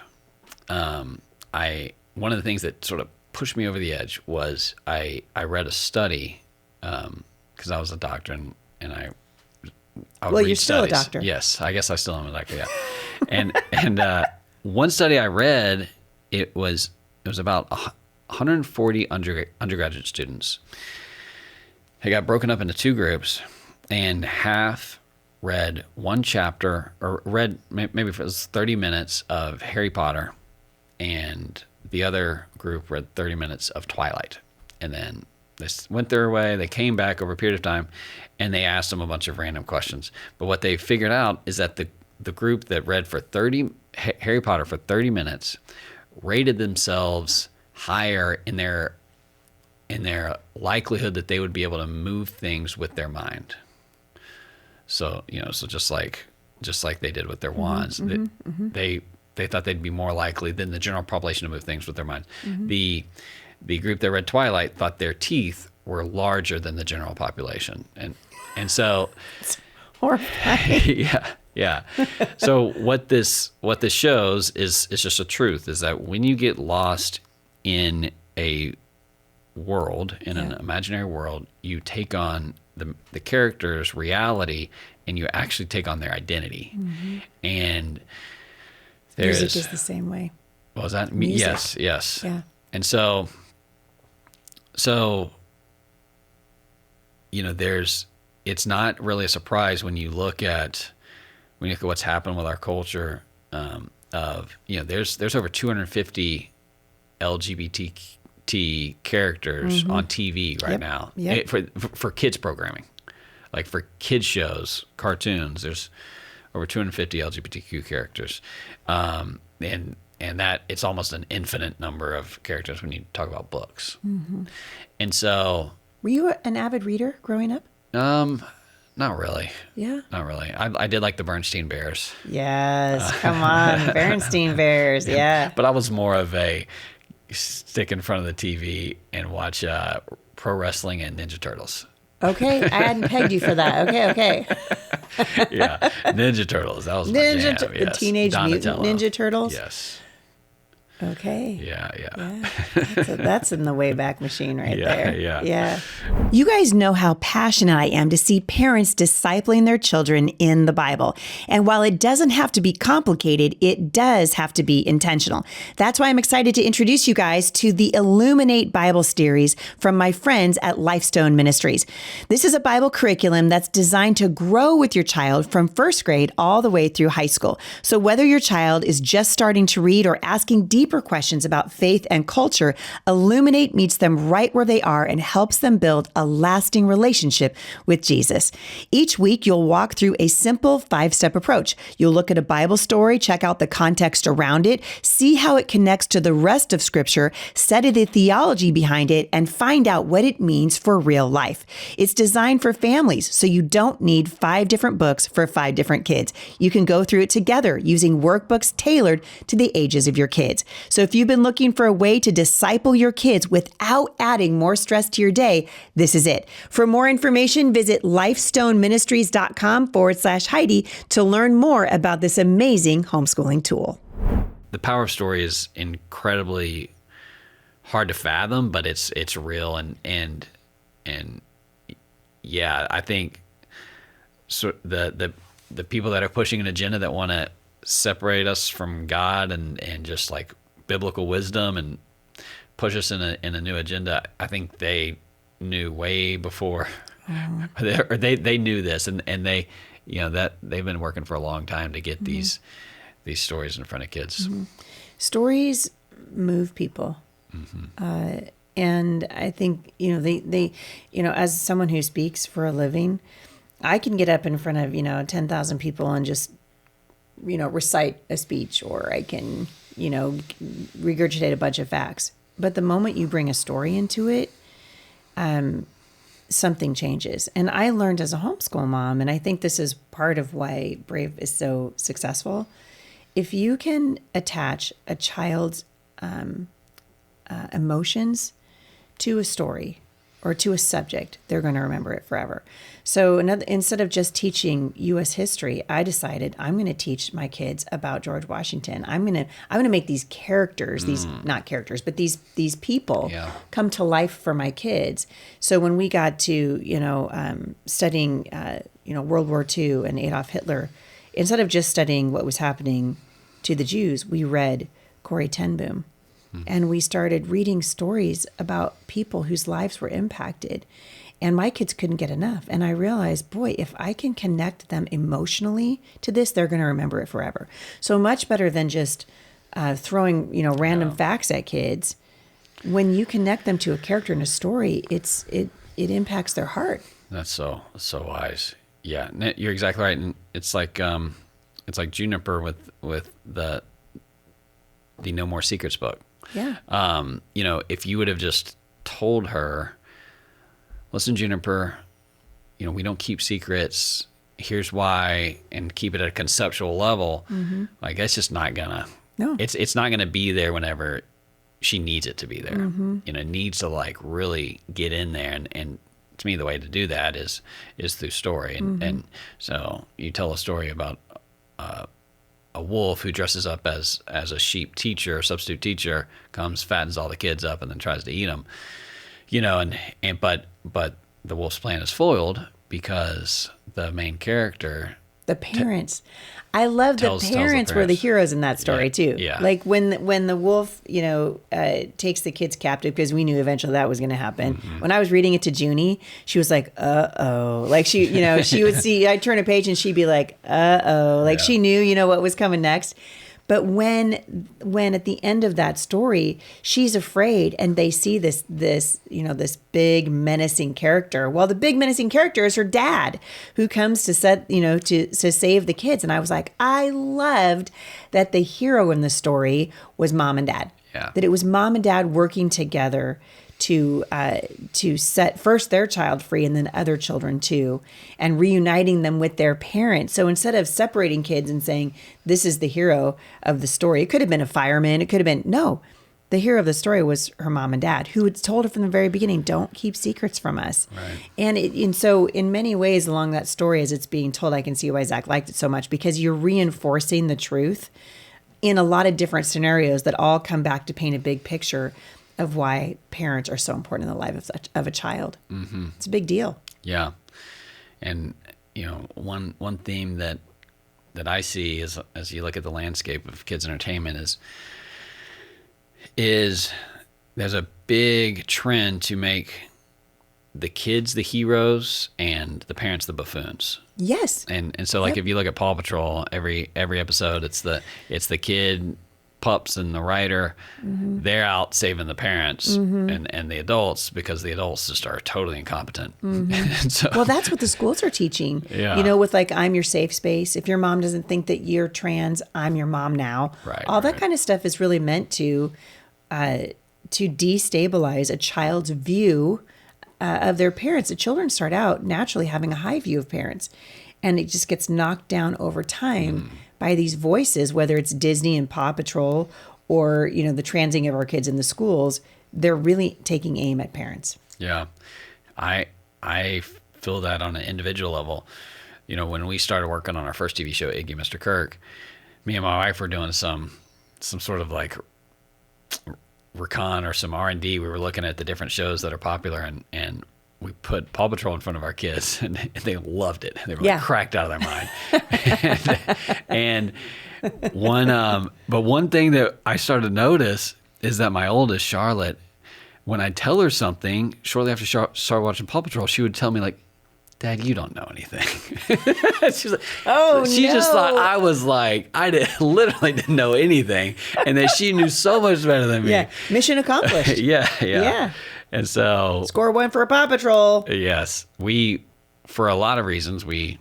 one of the things that sort of pushed me over the edge was I read a study, because I was a doctor, and I would read still studies. A doctor. Yes, I guess I still am a doctor. Yeah, and one study I read, it was about 140 undergraduate students. They got broken up into two groups, and half read one chapter, or read maybe it was 30 minutes of Harry Potter, and the other group read 30 minutes of Twilight. And then they went their way, they came back over a period of time, and they asked them a bunch of random questions. But what they figured out is that the group that read for Harry Potter for 30 minutes rated themselves higher in their likelihood that they would be able to move things with their mind. So, so just like they did with their wands, they thought they'd be more likely than the general population to move things with their minds. The group that read Twilight thought their teeth were larger than the general population, and so it's horrifying. Yeah. So what this shows is just a truth, is that when you get lost in a world, in an imaginary world, you take on the character's reality, and you actually take on their identity. And music is the same way. What was that? Music. Yes. Yeah. And so it's not really a surprise when you look at what's happened with our culture. There's over 250 LGBT characters on TV right now for kids programming, like for kids shows, cartoons. There's over 250 LGBTQ characters, and that it's almost an infinite number of characters when you talk about books. And so, were you an avid reader growing up? Not really. Yeah. Not really. I did like the Bernstein Bears. Yes. Come on. Bernstein Bears. Yeah. But I was more of a stick in front of the TV and watch pro wrestling and Ninja Turtles. Okay. I hadn't pegged you for that. Okay. Yeah. Ninja Turtles. That was my jam. The Teenage Mutant Ninja Turtles? Yes. Okay. Yeah. That's in the Wayback Machine right there. Yeah. You guys know how passionate I am to see parents discipling their children in the Bible. And while it doesn't have to be complicated, it does have to be intentional. That's why I'm excited to introduce you guys to the Illuminate Bible series from my friends at Lifestone Ministries. This is a Bible curriculum that's designed to grow with your child from first grade all the way through high school. So whether your child is just starting to read or asking deeper questions about faith and culture, Illuminate meets them right where they are and helps them build a lasting relationship with Jesus. Each week, you'll walk through a simple 5-step approach. You'll look at a Bible story, check out the context around it, see how it connects to the rest of Scripture, study the theology behind it, and find out what it means for real life. It's designed for families, so you don't need 5 different books for 5 different kids. You can go through it together using workbooks tailored to the ages of your kids. So if you've been looking for a way to disciple your kids without adding more stress to your day, this is it. For more information, visit lifestoneministries.com/Heidi to learn more about this amazing homeschooling tool. The power of story is incredibly hard to fathom, but it's real, and yeah, I think so the people that are pushing an agenda that want to separate us from God and just like biblical wisdom and push us in a new agenda, I think they knew way before, or they knew this, and they, that they've been working for a long time to get these stories in front of kids. Stories move people, and I think they as someone who speaks for a living, I can get up in front of 10,000 people and just recite a speech, or I can regurgitate a bunch of facts. But the moment you bring a story into it, something changes. And I learned as a homeschool mom, and I think this is part of why Brave is so successful. If you can attach a child's emotions to a story or to a subject, they're going to remember it forever. So instead of just teaching U.S. history, I decided I'm going to teach my kids about George Washington. I'm going to make these characters, these not characters, but these people come to life for my kids. So when we got to studying World War II and Adolf Hitler, instead of just studying what was happening to the Jews, we read Corrie ten Boom. And we started reading stories about people whose lives were impacted. And my kids couldn't get enough. And I realized, boy, if I can connect them emotionally to this, they're going to remember it forever. So much better than just throwing, random facts at kids. When you connect them to a character in a story, it impacts their heart. That's so wise. Yeah, you're exactly right. And it's like Juniper with the No More Secrets book. Yeah. If you would have just told her, listen, Juniper, we don't keep secrets. Here's why, and keep it at a conceptual level. Mm-hmm. Like, that's just not gonna. No. It's not gonna be there whenever she needs it to be there. Mm-hmm. It needs to like really get in there, and to me, the way to do that is through story. And so you tell a story about a wolf who dresses up as a sheep teacher, substitute teacher, comes, fattens all the kids up, and then tries to eat them. But the wolf's plan is foiled because the main character, the parents. I love the parents were the heroes in that story too. Yeah. Like when the wolf, takes the kids captive, because we knew eventually that was going to happen. Mm-hmm. When I was reading it to Junie, she was like, "Uh-oh." Like she would see, I'd turn a page and she'd be like, "Uh-oh." Like she knew, what was coming next. But when at the end of that story, she's afraid and they see this big menacing character. Well, the big menacing character is her dad, who comes to to save the kids. And I was like, I loved that the hero in the story was mom and dad. Yeah. That it was mom and dad working together to set first their child free and then other children too, and reuniting them with their parents. So instead of separating kids and saying, this is the hero of the story, it could have been a fireman, it could have been, no, the hero of the story was her mom and dad, who had told her from the very beginning, don't keep secrets from us. Right. And so in many ways along that story, as it's being told, I can see why Zach liked it so much, because you're reinforcing the truth in a lot of different scenarios that all come back to paint a big picture of why parents are so important in the life of a child. Mm-hmm. It's a big deal. Yeah. And, one theme that I see is, as you look at the landscape of kids entertainment is there's a big trend to make the kids the heroes and the parents the buffoons. Yes. And so like, if you look at Paw Patrol, every episode, it's the kid, pups, and the writer. Mm-hmm. They're out saving the parents and the adults, because the adults just are totally incompetent. Mm-hmm. So, well, that's what the schools are teaching. Yeah. With like, I'm your safe space. If your mom doesn't think that you're trans, I'm your mom now. Right. All that kind of stuff is really meant to destabilize a child's view of their parents. The children start out naturally having a high view of parents, and it just gets knocked down over time by these voices, whether it's Disney and Paw Patrol or, the transing of our kids in the schools. They're really taking aim at parents. Yeah. I feel that on an individual level. When we started working on our first TV show, Iggy Mr. Kirk, me and my wife were doing some sort of like recon or some R&D. We were looking at the different shows that are popular, and we put Paw Patrol in front of our kids, and they loved it. They were like cracked out of their mind. and one thing that I started to notice is that my oldest, Charlotte, when I tell her something, shortly after start watching Paw Patrol, she would tell me like, Dad, you don't know anything. She's like, she just thought I was like, literally didn't know anything, and that she knew so much better than me. Yeah, mission accomplished. Yeah. And so, score one for Paw Patrol. Yes, we, for a lot of reasons, we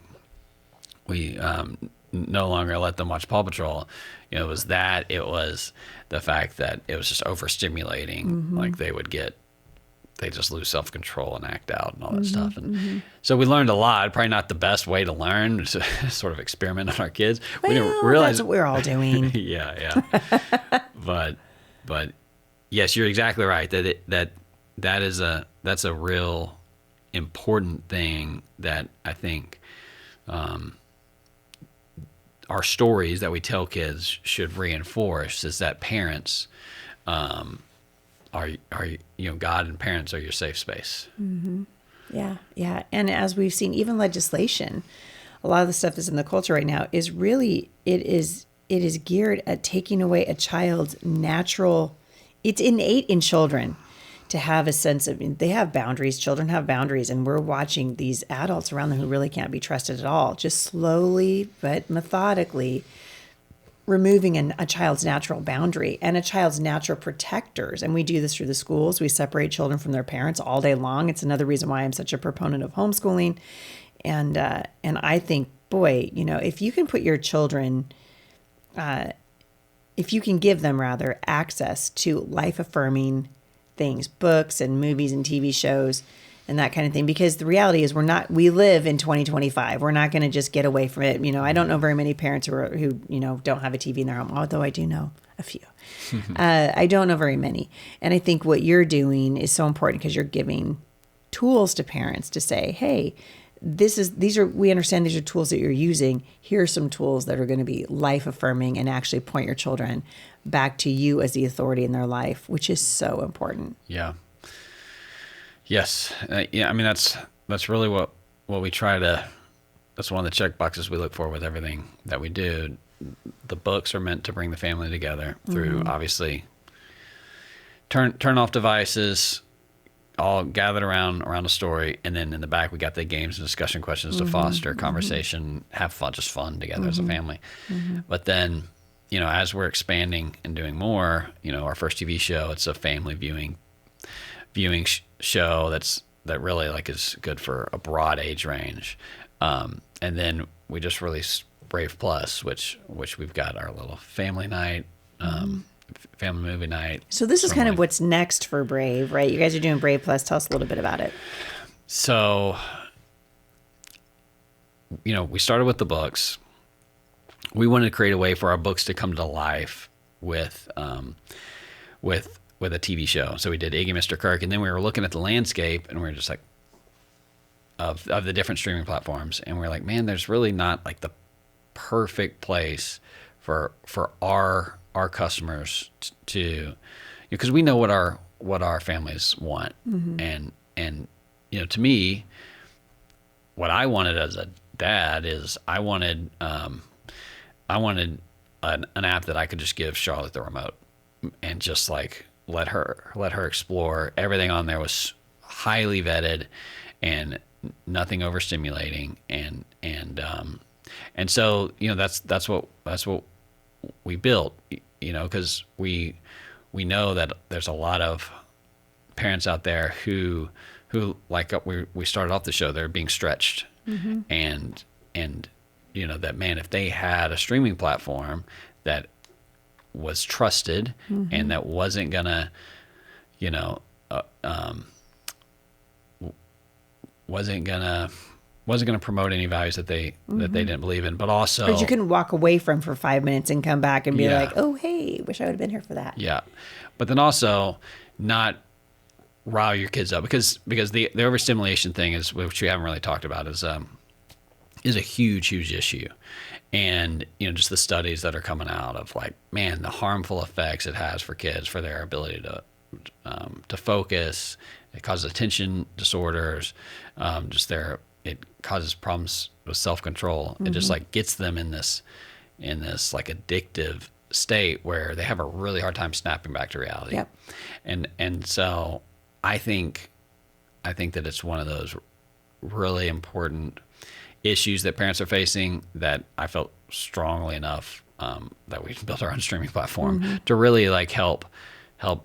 no longer let them watch Paw Patrol. It was the fact that it was just overstimulating. Mm-hmm. Like they just lose self-control and act out and all that stuff. And so we learned a lot. Probably not the best way to learn, to sort of experiment on our kids. Well, we didn't realize that's what we're all doing. Yeah. But yes, you're exactly right. That's a real important thing that I think our stories that we tell kids should reinforce, is that parents are God and parents are your safe space. Mm-hmm. Yeah. And as we've seen, even legislation, a lot of the stuff that's in the culture right now is really, it is geared at taking away a child's natural, it's innate in children to have a sense of, they have boundaries, children have boundaries, and we're watching these adults around them who really can't be trusted at all, just slowly but methodically removing a child's natural boundary and a child's natural protectors. And we do this through the schools. We separate children from their parents all day long. It's another reason why I'm such a proponent of homeschooling. And I think, boy, if you can put your children, if you can give them rather access to life-affirming things, books and movies and TV shows and that kind of thing, because the reality is we live in 2025. We're not going to just get away from it. I don't know very many parents who don't have a TV in their home, although I do know a few. I don't know very many. And I think what you're doing is so important because you're giving tools to parents to say, hey, we understand these are tools that you're using. Here are some tools that are going to be life affirming and actually point your children back to you as the authority in their life, which is so important. Yeah. Yes. Yeah. I mean, that's really what we try to, that's one of the check boxes we look for with everything that we do. The books are meant to bring the family together through obviously turn off devices, all gathered around a story. And then in the back, we got the games and discussion questions to foster conversation, have fun, just fun together as a family. But then, as we're expanding and doing more, our first TV show, it's a family viewing show that really is good for a broad age range. And then we just released Brave Plus, which we've got our little family night, family movie night. So this is kind of what's next for Brave, right? You guys are doing Brave Plus. Tell us a little bit about it. So, we started with the books. We wanted to create a way for our books to come to life with a TV show. So we did Iggy, Mr. Kirk, and then we were looking at the landscape, and we were just like, of the different streaming platforms, and we're like, man, there's really not the perfect place for our customers to, because we know what our families want, and to me, what I wanted as a dad is I wanted an app that I could just give Charlotte the remote and just let her explore. Everything on there was highly vetted and nothing overstimulating, and so that's what we built, because we know that there's a lot of parents out there who we started off the show, they're being stretched, and that, man, if they had a streaming platform that was trusted and that wasn't gonna promote any values that they didn't believe in, but also you couldn't walk away from for 5 minutes and come back and be like, oh, hey, wish I would have been here for that. Yeah. But then also not rile your kids up, because the overstimulation thing is, which we haven't really talked about, is a huge issue. And, just the studies that are coming out of the harmful effects it has for kids, for their ability to focus. It causes attention disorders, it causes problems with self-control. It just gets them in this addictive state where they have a really hard time snapping back to reality. Yep. And so I think that it's one of those really important issues that parents are facing, that I felt strongly enough that we built our own streaming platform to really help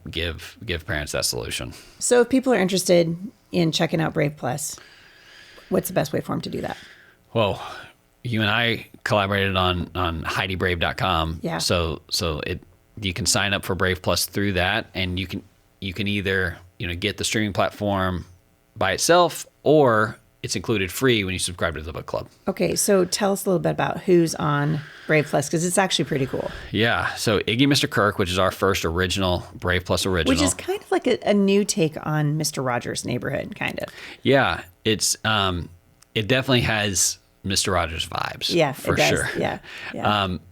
give parents that solution. So if people are interested in checking out Brave Plus, what's the best way for them to do that? Well, you and I collaborated on HeidiBrave.com. Yeah. So you can sign up for Brave Plus through that, and you can either get the streaming platform by itself, or it's included free when you subscribe to the book club. Okay, so tell us a little bit about who's on Brave Plus, because it's actually pretty cool. Yeah, so Iggy, Mr. Kirk, which is our first original Brave Plus original. Which is kind of like a new take on Mr. Rogers' Neighborhood, kind of. Yeah, it's it definitely has Mr. Rogers vibes. Yeah, for it does. Sure. Yeah.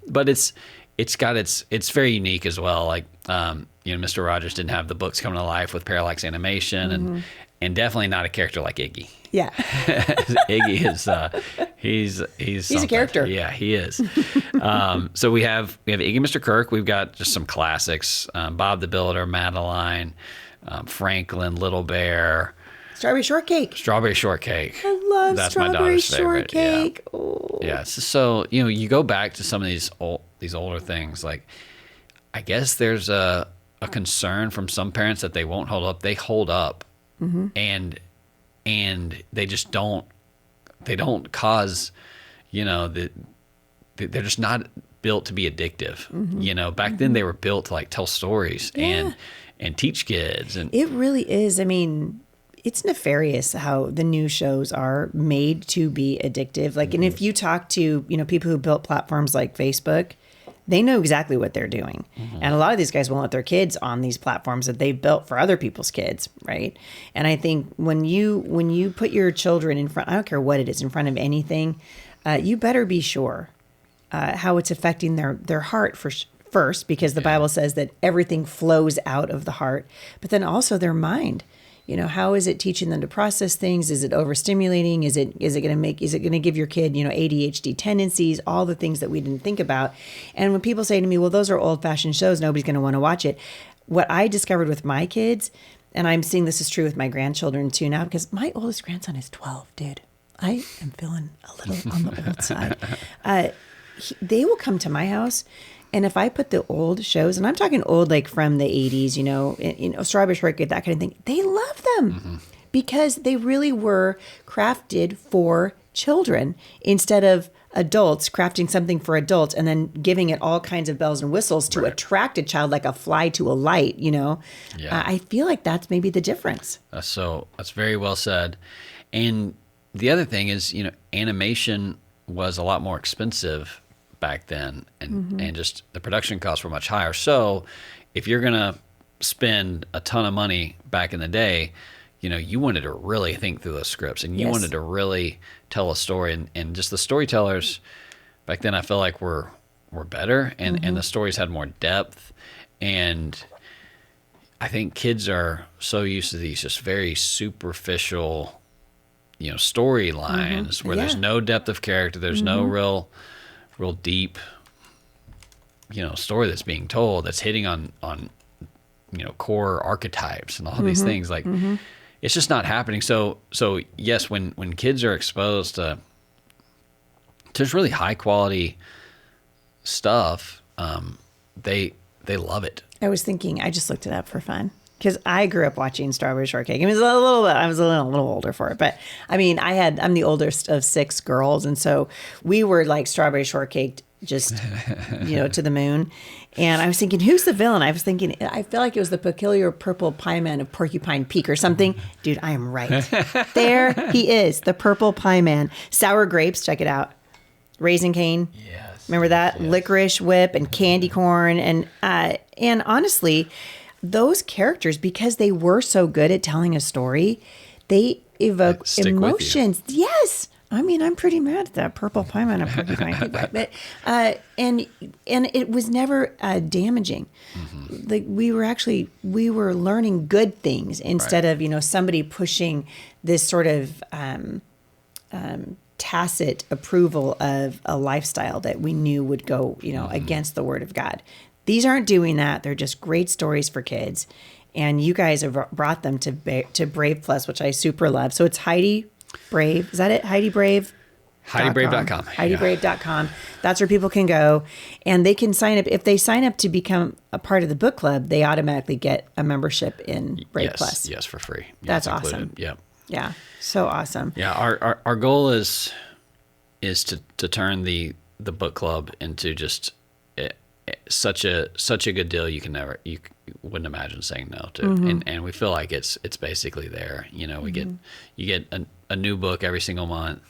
But it's very unique as well. Mr. Rogers didn't have the books coming to life with parallax animation, and definitely not a character like Iggy. Yeah. Iggy is he's a character. Yeah, he is. So we have Iggy, Mr. Kirk. We've got just some classics: Bob the Builder, Madeline, Franklin, Little Bear, Strawberry Shortcake. Strawberry Shortcake. I love That's Strawberry my daughter's favorite. Shortcake. Yeah. Oh. Yeah. So you go back to some of these older things. Like, I guess there's a concern from some parents that they won't hold up. They hold up, and they just don't. They don't cause, they're just not built to be addictive. Back then they were built to like tell stories and teach kids. And it really is. I mean, it's nefarious how the new shows are made to be addictive. Like, and if you talk to, people who built platforms like Facebook, they know exactly what they're doing. And a lot of these guys won't let their kids on these platforms that they built for other people's kids, right? And I think when you put your children in front, I don't care what it is, in front of anything, you better be sure how it's affecting their heart first, because the Bible says that everything flows out of the heart, but then also their mind. How is it teaching them to process things? Is it overstimulating? Is it going to give your kid, ADHD tendencies, all the things that we didn't think about? And when people say to me, well, those are old fashioned shows, nobody's going to want to watch it. What I discovered with my kids, and I'm seeing this is true with my grandchildren too now, because my oldest grandson is 12, dude. I am feeling a little on the old side. They will come to my house, and if I put the old shows, and I'm talking old, like from the 80s, Strawberry Shortcake, that kind of thing, they love them because they really were crafted for children instead of adults crafting something for adults and then giving it all kinds of bells and whistles to attract a child like a fly to a light, Yeah. I feel like that's maybe the difference. That's very well said. And the other thing is, animation was a lot more expensive back then, and just the production costs were much higher. So if you're going to spend a ton of money back in the day, you wanted to really think through those scripts, and you wanted to really tell a story. And just the storytellers back then, I feel like were better, and the stories had more depth. And I think kids are so used to these just very superficial, storylines where there's no depth of character. There's no real deep, story that's being told, that's hitting on core archetypes and all these things. Like, it's just not happening. So yes, when kids are exposed to just really high quality stuff, they love it. I was thinking, I just looked it up for fun, because I grew up watching Strawberry Shortcake. I was a little older for it, but I mean, I'm the oldest of 6 girls, and so we were like Strawberry Shortcake, just to the moon. And I was thinking, who's the villain? I was thinking, I feel like it was the peculiar purple pie man of Porcupine Peak or something. Dude, I am right. There he is, the purple pie man. Sour grapes, check it out. Raisin cane. Yes. Remember that? Yes. Licorice whip and candy corn, and honestly, those characters, because they were so good at telling a story, they evoke emotions. Yes. I mean, I'm pretty mad at that purple pie man. But and it was never damaging. Like we were learning good things instead of somebody pushing this sort of tacit approval of a lifestyle that we knew would go against the Word of God. These aren't doing that. They're just great stories for kids. And you guys have brought them to Brave Plus, which I super love. So it's Heidi Brave. Is that it? Heidi Brave? HeidiBrave.com. HeidiBrave.com. That's where people can go. And they can sign up. If they sign up to become a part of the book club, they automatically get a membership in Brave Plus. Yes, for free. That's awesome. Yep. Yeah. So awesome. Yeah. Our goal is to turn the book club into just such a good deal you wouldn't imagine saying no to. And we feel like it's basically there. You get a new book every single month.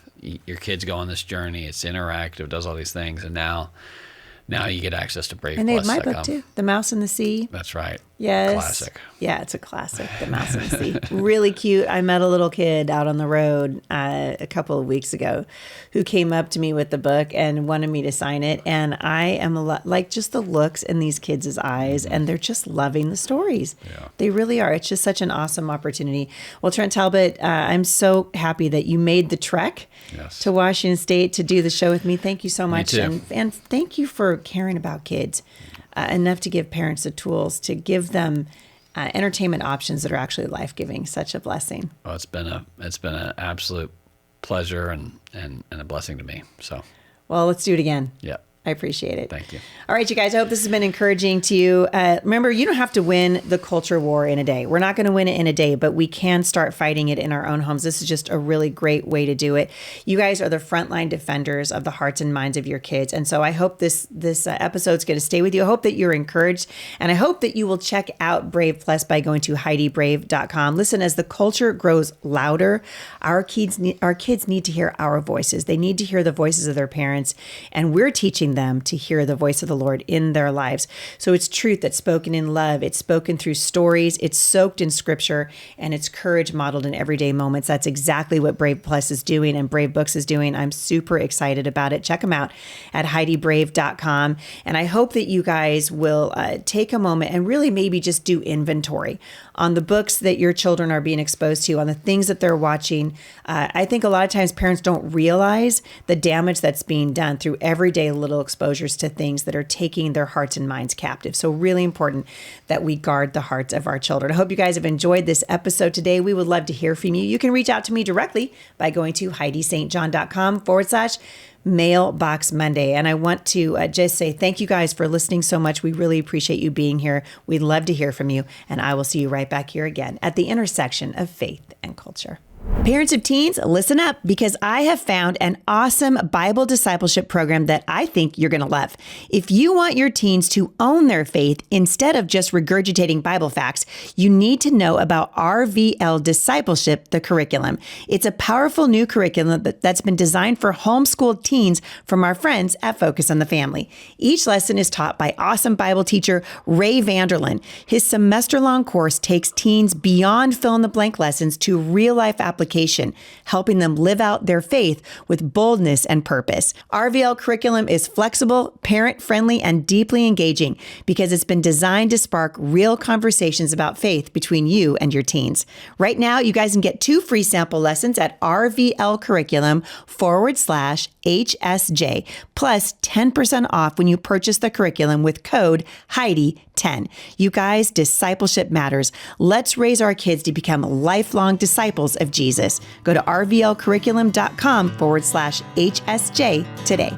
Your kids go on this journey. It's interactive, does all these things, and now Now you get access to Brave And they have Plus. my book too, The Mouse and the Sea. That's right. Yes. Classic. Yeah, it's a classic, The Mouse and the Sea. Really cute. I met a little kid out on the road a couple of weeks ago who came up to me with the book and wanted me to sign it. And I am a lot like just the looks in these kids' eyes, and they're just loving the stories. Yeah. They really are. It's just such an awesome opportunity. Well, Trent Talbot, I'm so happy that you made the trek to Washington State to do the show with me. Thank you so much. Me too. And thank you for caring about kids enough to give parents the tools to give them entertainment options that are actually life-giving. Such a blessing. Well, it's been an absolute pleasure and a blessing to me. So, well, let's do it again. Yeah. I appreciate it. Thank you. All right, you guys, I hope this has been encouraging to you. Remember, you don't have to win the culture war in a day. We're not going to win it in a day, but we can start fighting it in our own homes. This is just a really great way to do it. You guys are the frontline defenders of the hearts and minds of your kids. And so I hope this episode is going to stay with you. I hope that you're encouraged. And I hope that you will check out Brave Plus by going to HeidiBrave.com. Listen, as the culture grows louder, our kids need to hear our voices. They need to hear the voices of their parents. And we're teaching them to hear the voice of the Lord in their lives. So it's truth that's spoken in love. It's spoken through stories. It's soaked in scripture, and it's courage modeled in everyday moments. That's exactly what Brave Plus is doing and Brave Books is doing. I'm super excited about it. Check them out at HeidiBrave.com. And I hope that you guys will take a moment and really maybe just do inventory on the books that your children are being exposed to, on the things that they're watching. I think a lot of times parents don't realize the damage that's being done through everyday little exposures to things that are taking their hearts and minds captive. So really important that we guard the hearts of our children. I hope you guys have enjoyed this episode today. We would love to hear from you. You can reach out to me directly by going to HeidiSt.John.com/Mailbox Monday. And I want to just say thank you guys for listening so much. We really appreciate you being here. We'd love to hear from you. And I will see you right back here again at the intersection of faith and culture. Parents of teens, listen up, because I have found an awesome Bible discipleship program that I think you're going to love. If you want your teens to own their faith instead of just regurgitating Bible facts, you need to know about RVL Discipleship, the curriculum. It's a powerful new curriculum that's been designed for homeschooled teens from our friends at Focus on the Family. Each lesson is taught by awesome Bible teacher Ray Vanderlyn. His semester-long course takes teens beyond fill-in-the-blank lessons to real-life application, helping them live out their faith with boldness and purpose. RVL curriculum is flexible, parent-friendly, and deeply engaging because it's been designed to spark real conversations about faith between you and your teens. Right now, you guys can get 2 free sample lessons at RVLcurriculum/HSJ, plus 10% off when you purchase the curriculum with code Heidi10. You guys, discipleship matters. Let's raise our kids to become lifelong disciples of Jesus. Go to rvlcurriculum.com/HSJ today.